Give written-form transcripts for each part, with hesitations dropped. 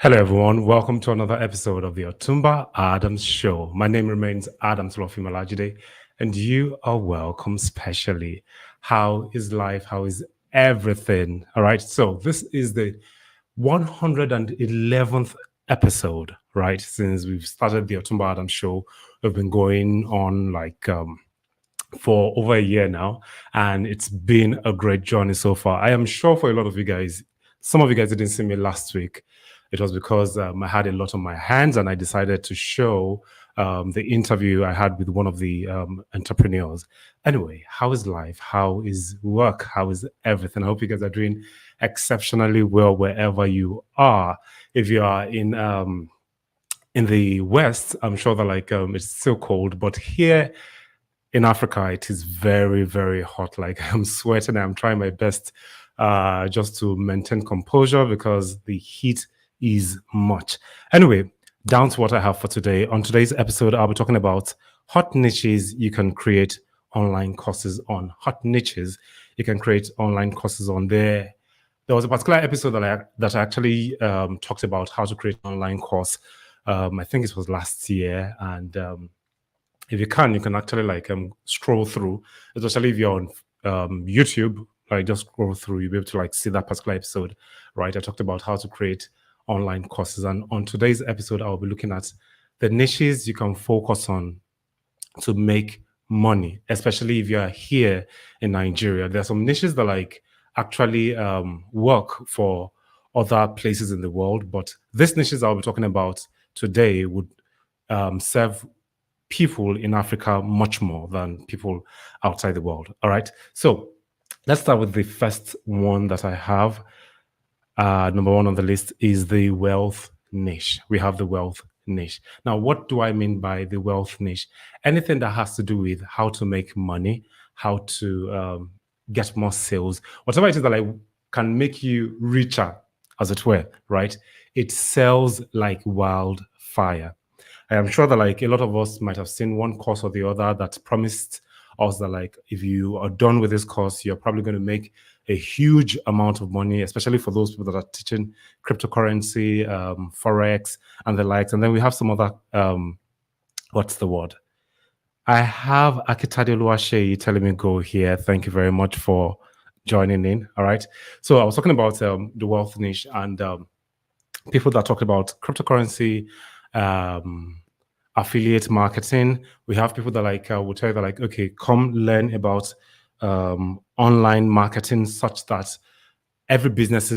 Hello, everyone. Welcome to another episode of the Otumba Adams Show. My name remains Adams Lofimalajide, and you are welcome specially. How is life? How is everything? All right. So, this is the 111th episode, right? Since we've started the Otumba Adams Show, we've been going on for over a year now, and it's been a great journey so far. I am sure for a lot of you guys, some of you guys didn't see me last week. It was because I had a lot on my hands, and I decided to show the interview I had with one of the entrepreneurs. Anyway, how is life? How is work? How is everything? I hope you guys are doing exceptionally well wherever you are. If you are in the West, I'm sure that it's still cold, but here in Africa, it is very, very hot. Like I'm sweating. I'm trying my best just to maintain composure because the heat is much. Anyway, down to what I have for today. On today's episode, I'll be talking about hot niches you can create online courses on. Hot niches you can create online courses on. There was a particular episode that I actually talked about how to create an online course. I think it was last year, and if you can actually scroll through, especially if you're on YouTube, just scroll through, you'll be able to see that particular episode, right? I talked about how to create online courses. And on today's episode, I'll be looking at the niches you can focus on to make money, especially if you're here in Nigeria. There are some niches that actually work for other places in the world, but these niches I'll be talking about today would serve people in Africa much more than people outside the world. All right. So let's start with the first one that I have. Number one on the list is the wealth niche. We have the wealth niche. Now, what do I mean by the wealth niche? Anything that has to do with how to make money, how to get more sales, whatever it is that can make you richer, as it were, right? It sells like wildfire. I am sure that a lot of us might have seen one course or the other that promised us that if you are done with this course, you're probably going to make a huge amount of money, especially for those people that are teaching cryptocurrency, forex, and the likes. And then we have some other what's the word? I have Akitade Oluwaseyi telling me go here. Thank you very much for joining in. All right. So I was talking about the wealth niche and people that talk about cryptocurrency, affiliate marketing. We have people that will tell you that okay, come learn about online marketing, such that every business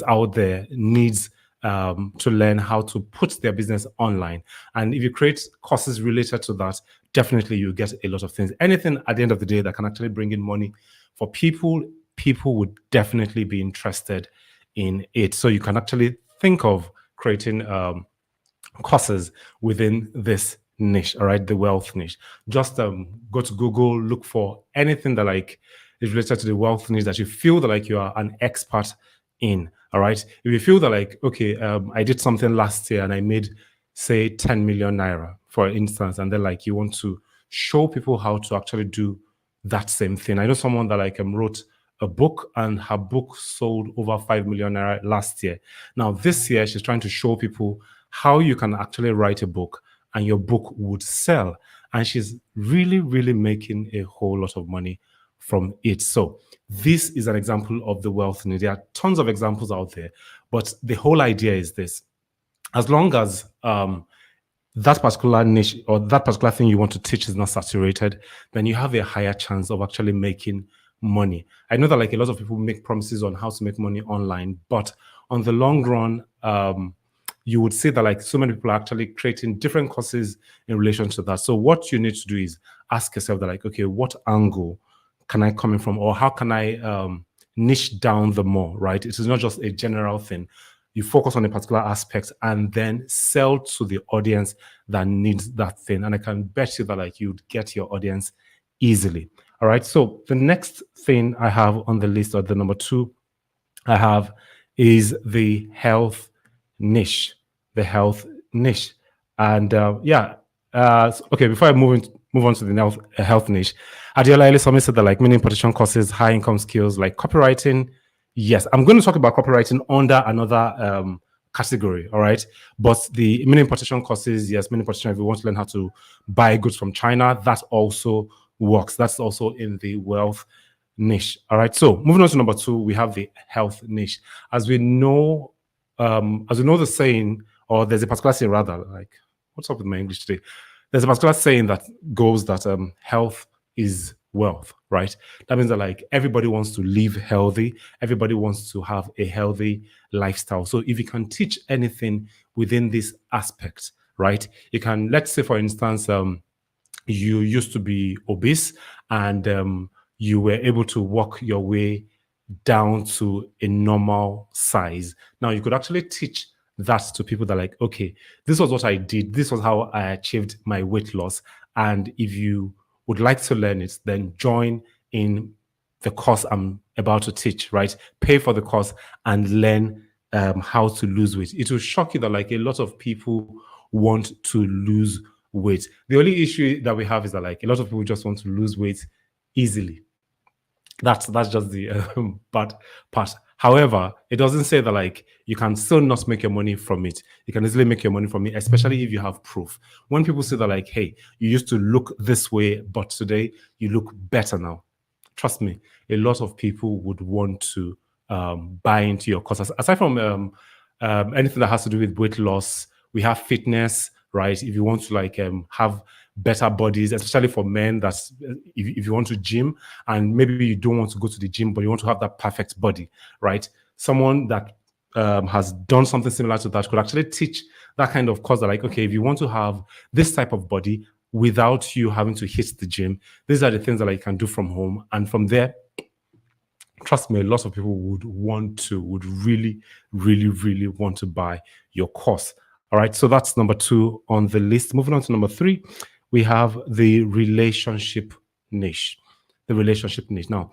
out there needs to learn how to put their business online. And if you create courses related to that, definitely you get a lot of things. Anything at the end of the day that can actually bring in money for people would definitely be interested in it. So you can actually think of creating courses within this niche, all right, the wealth niche. Just go to Google, look for anything that is related to the wealth niche that you feel that you are an expert in. All right, if you feel that okay, I did something last year and I made say 10 million naira, for instance, and then you want to show people how to actually do that same thing. I know someone that wrote a book, and her book sold over 5 million naira last year. Now this year she's trying to show people how you can actually write a book and your book would sell. And she's really, really making a whole lot of money from it. So this is an example of the wealth niche. There are tons of examples out there, but the whole idea is this. As long as that particular niche or that particular thing you want to teach is not saturated, then you have a higher chance of actually making money. I know that a lot of people make promises on how to make money online, but on the long run, you would see that so many people are actually creating different courses in relation to that. So what you need to do is ask yourself that okay, what angle can I come in from, or how can I niche down the more, right? It is not just a general thing. You focus on a particular aspect and then sell to the audience that needs that thing. And I can bet you that you'd get your audience easily. All right. So the next thing I have on the list, or the number two I have, is the health niche. The health niche. And okay, before I move on to the health niche, Adiola Elisomi said that mini importation courses, high income skills like copywriting. Yes, I'm going to talk about copywriting under another category. All right. But the mini importation courses, yes, mini importation, if you want to learn how to buy goods from China, that also works. That's also in the wealth niche. All right. So moving on to number 2, we have the health niche. As we know the saying, or there's a particular saying rather, like, what's up with my English today? There's a particular saying that goes that health is wealth, right? That means that like everybody wants to live healthy, everybody wants to have a healthy lifestyle. So if you can teach anything within this aspect, right? You can, let's say for instance, you used to be obese and you were able to walk your way down to a normal size. Now you could actually teach that to people that are like, okay, this was what I did, this was how I achieved my weight loss. And if you would like to learn it, then join in the course I'm about to teach, right? Pay for the course and learn how to lose weight. It will shock you that like a lot of people want to lose weight. The only issue that we have is that like a lot of people just want to lose weight easily. That's just the bad part. However, it doesn't say that like you can still not make your money from it. You can easily make your money from it, especially if you have proof. When people say that like, hey, you used to look this way, but today you look better now. Trust me, a lot of people would want to buy into your course. Aside from anything that has to do with weight loss, we have fitness, right? If you want to like have better bodies, especially for men, that's if you want to gym and maybe you don't want to go to the gym, but you want to have that perfect body, right? Someone that has done something similar to that could actually teach that kind of course that like, okay, if you want to have this type of body without you having to hit the gym, these are the things that like, you can do from home. And from there, trust me, a lot of people would really, really, really want to buy your course. All right. So that's number 2 on the list. Moving on to number 3, we have the relationship niche. The relationship niche. Now,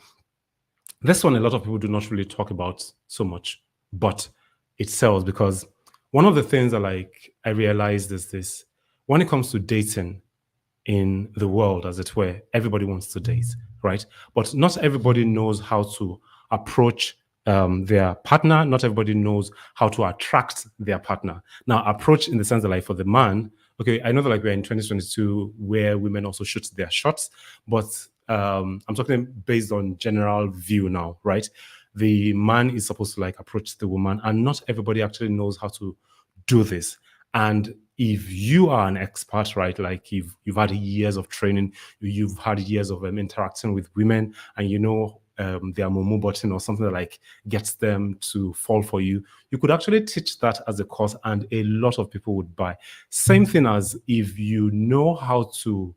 this one, a lot of people do not really talk about so much, but it sells because one of the things that like I realized is this: when it comes to dating in the world, as it were, everybody wants to date, right? But not everybody knows how to approach their partner. Not everybody knows how to attract their partner. Now, approach in the sense that, like, for the man, okay, I know that like we're in 2022 where women also shoot their shots, but I'm talking based on general view now, right? The man is supposed to like approach the woman, and not everybody actually knows how to do this. And if you are an expert, right, like you've had years of training, you've had years of interacting with women, and you know their momo button or something that like gets them to fall for you, you could actually teach that as a course, and a lot of people would buy. Same thing as if you know how to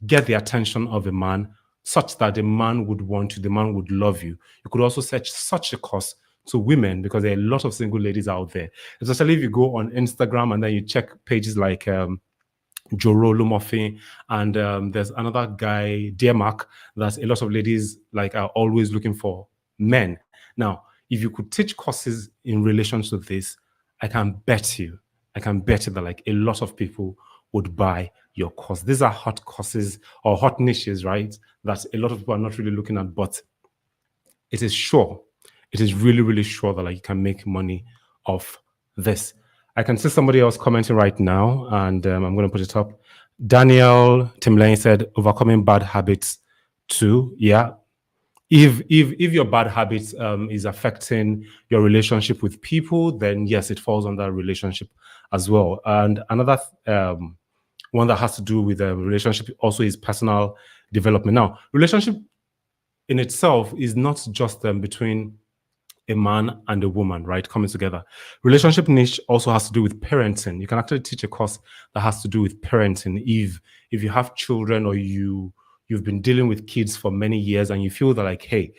get the attention of a man such that the man would want you, the man would love you. You could also set such a course to women, because there are a lot of single ladies out there, especially if you go on Instagram and then you check pages like Joro Lumofin, and there's another guy, Dear Mark, that a lot of ladies like are always looking for men. Now, if you could teach courses in relation to this, I can bet you that like a lot of people would buy your course. These are hot courses or hot niches, right? That a lot of people are not really looking at, but it is sure, it is really, really sure that like you can make money off this. I can see somebody else commenting right now, and I'm going to put it up. Daniel Timlane said, overcoming bad habits too. Yeah. If your bad habits is affecting your relationship with people, then yes, it falls under relationship as well. And another one that has to do with relationship also is personal development. Now, relationship in itself is not just between a man and a woman, right, coming together. Relationship niche also has to do with parenting. You can actually teach a course that has to do with parenting. If you have children, or you've been dealing with kids for many years and you feel that like, hey,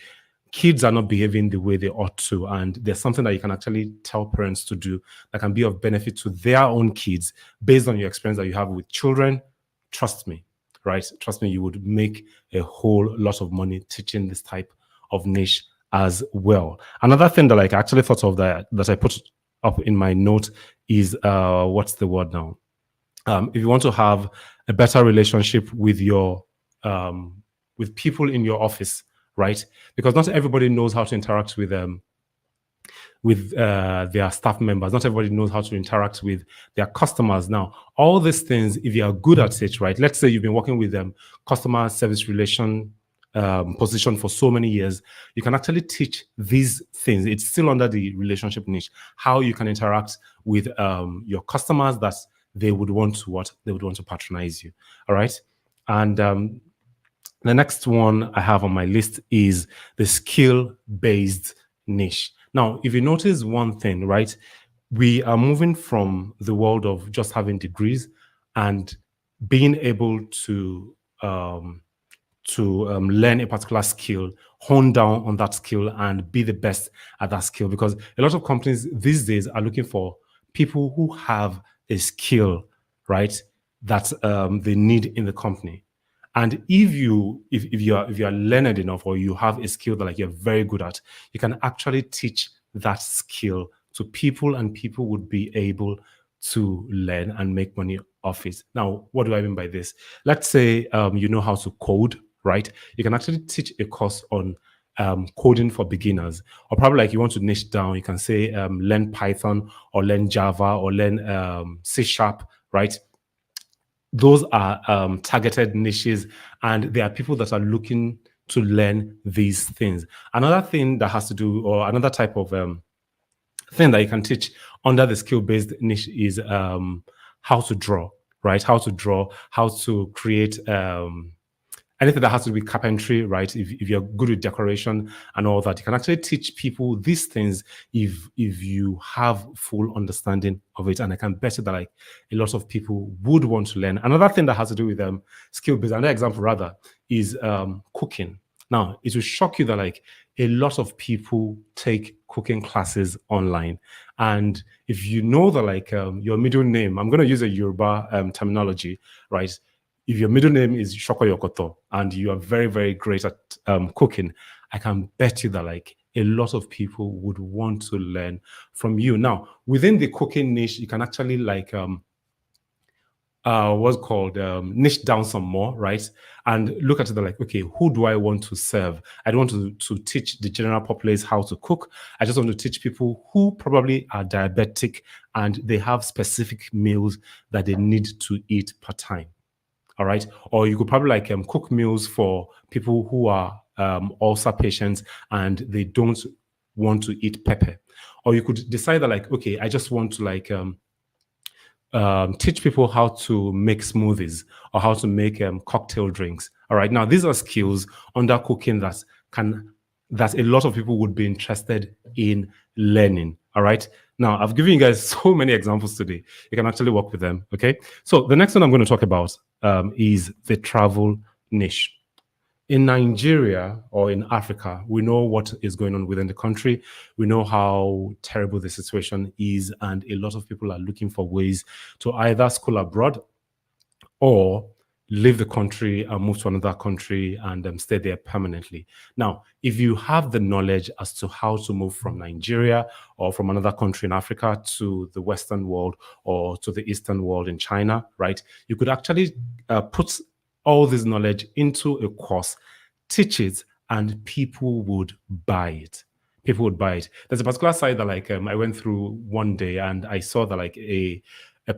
kids are not behaving the way they ought to, and there's something that you can actually tell parents to do that can be of benefit to their own kids based on your experience that you have with children, trust me, right? Trust me, you would make a whole lot of money teaching this type of niche as well. Another thing that like I actually thought of that I put up in my note is what's the word now? If you want to have a better relationship with your with people in your office, right? Because not everybody knows how to interact with with their staff members. Not everybody knows how to interact with their customers. Now, all these things, if you are good at it, right? Let's say you've been working with them, customer service relation position for so many years, you can actually teach these things. It's still under the relationship niche, how you can interact with your customers that they would want to what they would want to patronize you. All right. And the next one I have on my list is the skill based niche. Now, if you notice one thing, right, we are moving from the world of just having degrees and being able to learn a particular skill, hone down on that skill, and be the best at that skill. Because a lot of companies these days are looking for people who have a skill, right, that they need in the company. And if you are learned enough, or you have a skill that like you're very good at, you can actually teach that skill to people, and people would be able to learn and make money off it. Now, what do I mean by this? Let's say you know how to code, right? You can actually teach a course on coding for beginners, or probably like you want to niche down, you can say learn Python or learn Java or learn C Sharp, right? Those are targeted niches, and there are people that are looking to learn these things. Another thing that has to do, or another type of thing that you can teach under the skill-based niche is how to draw, right? How to draw, how to create anything that has to do with carpentry, right? If you're good with decoration and all that, you can actually teach people these things if you have full understanding of it. And I can bet you that like a lot of people would want to learn. Another thing that has to do with skill based, another example rather, is cooking. Now, it will shock you that like a lot of people take cooking classes online. And if you know that like your middle name, I'm going to use a Yoruba terminology, right? If your middle name is Shoko Yokoto and you are very, very great at cooking, I can bet you that like a lot of people would want to learn from you. Now, within the cooking niche, you can actually like what's called niche down some more, right? And look at it like, okay, who do I want to serve? I don't want to teach the general populace how to cook. I just want to teach people who probably are diabetic and they have specific meals that they need to eat per time. All right. Or you could probably like cook meals for people who are ulcer patients and they don't want to eat pepper. Or you could decide that like, okay, I just want to like teach people how to make smoothies or how to make cocktail drinks. All right. Now, these are skills under cooking that a lot of people would be interested in learning. All right. Now, I've given you guys so many examples today. You can actually work with them. Okay. So the next one I'm going to talk about is the travel niche. In Nigeria or in Africa, we know what is going on within the country. We know how terrible the situation is, and a lot of people are looking for ways to either school abroad or leave the country and move to another country and stay there permanently. Now, if you have the knowledge as to how to move from Nigeria or from another country in Africa to the Western world or to the Eastern world in China, right, you could actually put all this knowledge into a course, teach it, and people would buy it. People would buy it. There's a particular site that like I went through one day and I saw that like a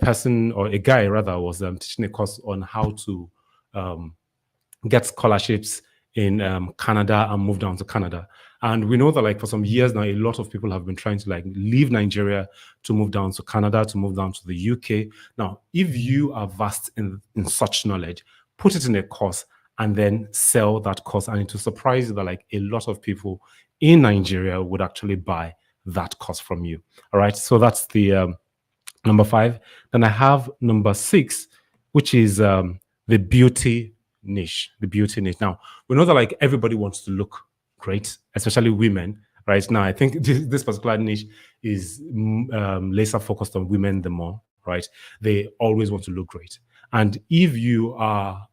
person, or a guy rather, was teaching a course on how to get scholarships in Canada and move down to Canada. And we know that like for some years now, a lot of people have been trying to like leave Nigeria to move down to Canada, to move down to the UK. Now, if you are vast in such knowledge, put it in a course and then sell that course. And it will surprise you that like a lot of people in Nigeria would actually buy that course from you. All right. So that's the number 5. Then I have number 6, which is the beauty niche. The beauty niche. Now, we know that like everybody wants to look great, especially women. Right now, I think this particular niche is laser focused on women the more, right? They always want to look great. And if you are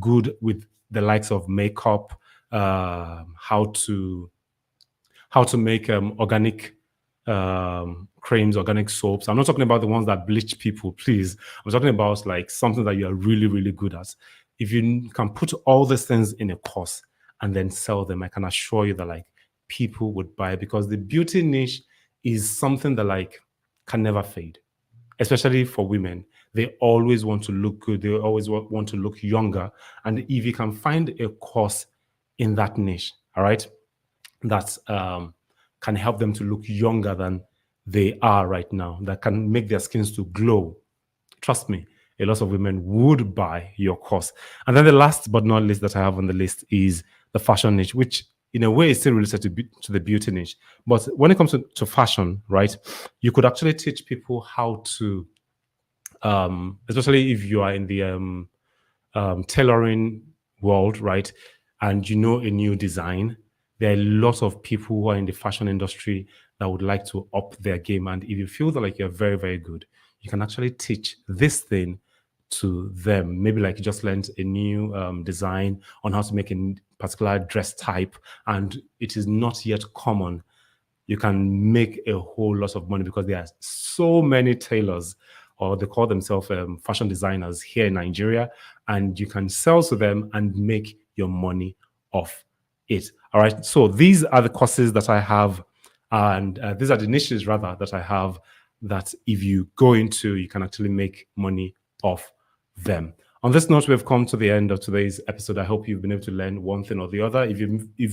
good with the likes of makeup, how to make organic creams, organic soaps. I'm not talking about the ones that bleach people, please. I'm talking about like something that you are really, really good at. If you can put all these things in a course and then sell them, I can assure you that like people would buy, because the beauty niche is something that like can never fade, especially for women. They always want to look good. They always want to look younger. And if you can find a course in that niche, all right, that can help them to look younger than they are right now, that can make their skins to glow, trust me, a lot of women would buy your course. And then the last but not least that I have on the list is the fashion niche, which in a way is still related to the beauty niche. But when it comes to fashion, right, you could actually teach people how to, especially if you are in the tailoring world, right? And you know a new design, there are a lot of people who are in the fashion industry that would like to up their game. And if you feel that like you're very, very good, you can actually teach this thing to them. Maybe like you just learned a new design on how to make a particular dress type, and it is not yet common. You can make a whole lot of money because there are so many tailors, or they call themselves fashion designers here in Nigeria, and you can sell to them and make your money off it. All right. So these are the courses that I have, and these are the niches rather that I have, that if you go into, you can actually make money off them. On this note, we've come to the end of today's episode. I hope you've been able to learn one thing or the other. If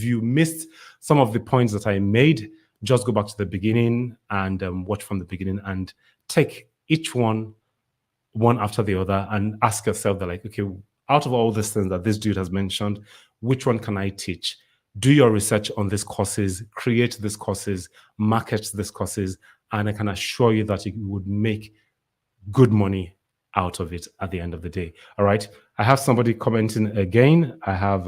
you missed some of the points that I made, just go back to the beginning and watch from the beginning and take each one after the other and ask yourself that, like, okay, out of all these things that this dude has mentioned, which one can I teach? Do your research on these courses, create these courses, market these courses, and I can assure you that you would make good money out of it at the end of the day. All right. I have somebody commenting again. I have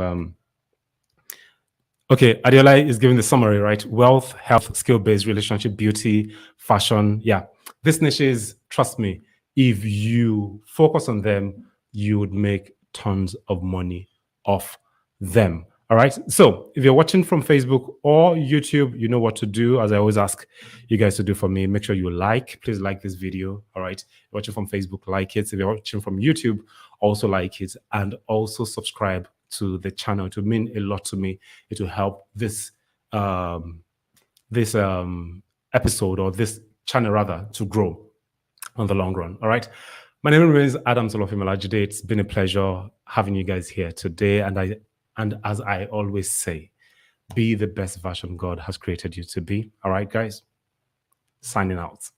okay, Adiola is giving the summary, right? Wealth, health, skill-based, relationship, beauty, fashion. Yeah. These niches, trust me, if you focus on them, you would make tons of money off them. All right. So if you're watching from Facebook or YouTube, you know what to do. As I always ask you guys to do for me, make sure you please like this video. All right. If you're watching from Facebook, like it. If you're watching from YouTube, also like it, and also subscribe to the channel. It will mean a lot to me. It will help this episode, or this channel rather, to grow on the long run. All right. My name remains Adam Solofimolajide. It's been a pleasure having you guys here today. And as I always say, be the best version God has created you to be. All right, guys. Signing out.